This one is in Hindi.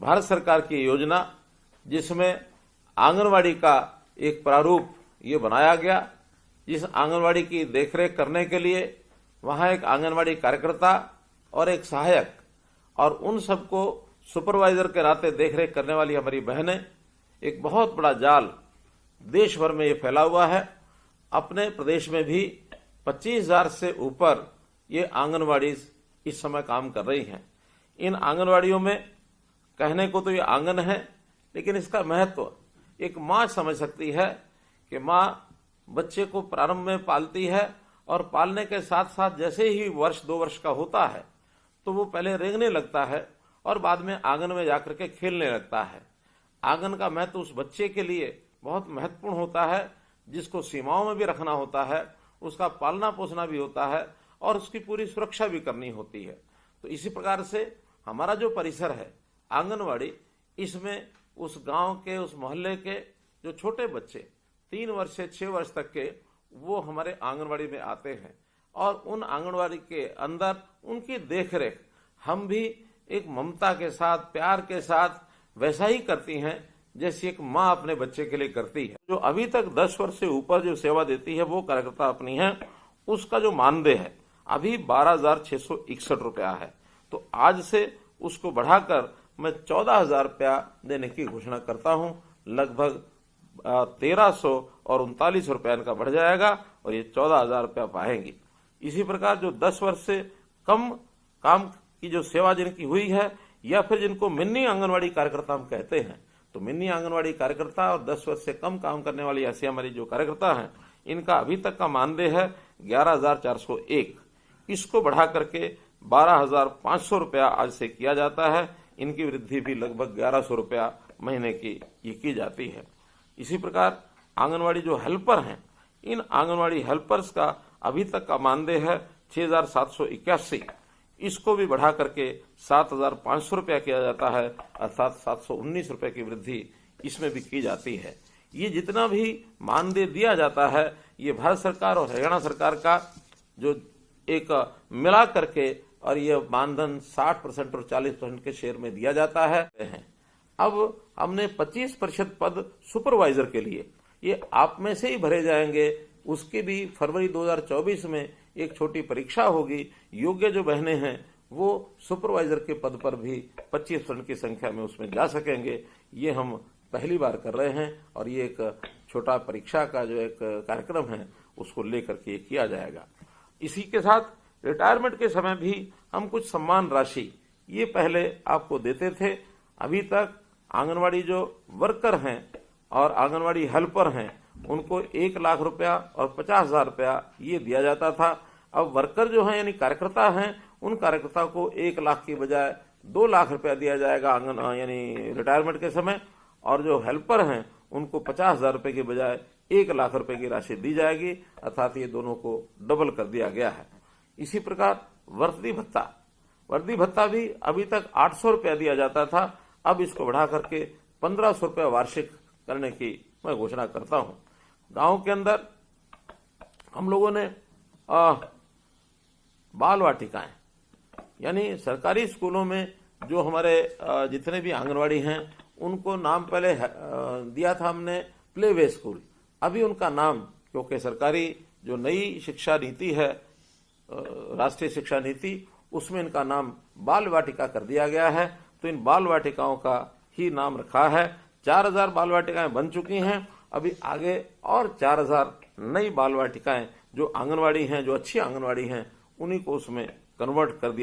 भारत सरकार की योजना, जिसमें आंगनवाड़ी का एक प्रारूप ये बनाया गया, जिस आंगनवाड़ी की देखरेख करने के लिए वहां एक आंगनवाड़ी कार्यकर्ता और एक सहायक और उन सबको सुपरवाइजर के नाते देखरेख करने वाली हमारी बहनें, एक बहुत बड़ा जाल देश भर में ये फैला हुआ है। अपने प्रदेश में भी 25,000 से ऊपर ये आंगनवाड़ी इस समय काम कर रही हैं। इन आंगनवाड़ियों में कहने को तो ये आंगन है, लेकिन इसका महत्व एक माँ समझ सकती है कि माँ बच्चे को प्रारंभ में पालती है और पालने के साथ साथ जैसे ही वर्ष 2 वर्ष का होता है तो वो पहले रेंगने लगता है और बाद में आंगन में जाकर के खेलने लगता है। आंगन का महत्व उस बच्चे के लिए बहुत महत्वपूर्ण होता है, जिसको सीमाओं में भी रखना होता है, उसका पालना पोसना भी होता है और उसकी पूरी सुरक्षा भी करनी होती है। तो इसी प्रकार से हमारा जो परिसर है आंगनवाड़ी, इसमें उस गांव के, उस मोहल्ले के जो छोटे बच्चे 3 वर्ष से 6 वर्ष तक के, वो हमारे आंगनवाड़ी में आते हैं और उन आंगनवाड़ी के अंदर उनकी देखरेख हम भी एक ममता के साथ, प्यार के साथ वैसा ही करती हैं जैसे एक माँ अपने बच्चे के लिए करती है। जो अभी तक 10 वर्ष से ऊपर जो सेवा देती है वो कार्यकर्ता अपनी है, उसका जो मानदेय है अभी 12,661 रुपया है। तो आज से उसको बढ़ाकर मैं 14,000 रुपया देने की घोषणा करता हूं। लगभग 1,339 रुपया इनका बढ़ जाएगा और ये 14,000 रुपया पाएंगी। इसी प्रकार जो 10 वर्ष से कम काम की जो सेवा जिनकी हुई है, या फिर जिनको मिनी आंगनवाड़ी कार्यकर्ता हम कहते हैं, तो मिनी आंगनवाड़ी कार्यकर्ता और 10 वर्ष से कम काम करने वाली ऐसी हमारी जो कार्यकर्ता हैं, इनका अभी तक का मानदेय है 11,401। इसको बढ़ा करके 12,500 रुपया आज से किया जाता है। इनकी वृद्धि भी लगभग 1,100 रुपया महीने की ये की जाती है। इसी प्रकार आंगनवाड़ी जो हेल्पर हैं, इन आंगनवाड़ी हेल्पर्स का अभी तक का मानदेय है 6,781। इसको भी बढ़ा करके 7,500 रुपया किया जाता है, अर्थात 719 रुपये की वृद्धि इसमें भी की जाती है। ये जितना भी मानदेय दिया जाता है, ये भारत सरकार और हरियाणा सरकार का जो एक मिला करके, और ये मानधन 60% और 40% के शेयर में दिया जाता है। अब हमने 25% पद सुपरवाइजर के लिए, ये आप में से ही भरे जाएंगे। उसकी भी फरवरी 2024 में एक छोटी परीक्षा होगी। योग्य जो बहनें हैं वो सुपरवाइजर के पद पर भी 25% की संख्या में उसमें जा सकेंगे। ये हम पहली बार कर रहे हैं और ये एक छोटा परीक्षा का जो एक कार्यक्रम है उसको लेकर के किया जाएगा। इसी के साथ रिटायरमेंट के समय भी हम कुछ सम्मान राशि ये पहले आपको देते थे। अभी तक आंगनवाड़ी जो वर्कर हैं और आंगनवाड़ी हेल्पर हैं उनको 1 लाख रुपया और 50,000 रुपया ये दिया जाता था। अब वर्कर जो हैं यानी कार्यकर्ता हैं, उन कार्यकर्ता को 1 लाख की बजाय 2 लाख रुपया दिया जाएगा यानी रिटायरमेंट के समय, और जो हेल्पर हैं उनको 50,000 रुपये की बजाय 1 लाख रुपए की राशि दी जाएगी, अर्थात ये दोनों को डबल कर दिया गया है। इसी प्रकार वर्दी भत्ता भी अभी तक 800 रुपया दिया जाता था, अब इसको बढ़ा करके 1,500 रुपया वार्षिक करने की मैं घोषणा करता हूं। गांव के अंदर हम लोगों ने बाल वाटिकाएं, यानी सरकारी स्कूलों में जो हमारे जितने भी आंगनवाड़ी हैं उनको नाम पहले दिया था हमने प्ले वे स्कूल। अभी उनका नाम, क्योंकि सरकारी जो नई शिक्षा नीति है, राष्ट्रीय शिक्षा नीति, उसमें इनका नाम बाल वाटिका कर दिया गया है। तो इन बाल वाटिकाओं का ही नाम रखा है। 4,000 बाल वाटिकाएं बन चुकी हैं। अभी आगे और 4,000 नई बाल वाटिकाएं जो आंगनवाड़ी हैं, जो अच्छी आंगनवाड़ी हैं, उन्हीं को उसमें कन्वर्ट कर दिया।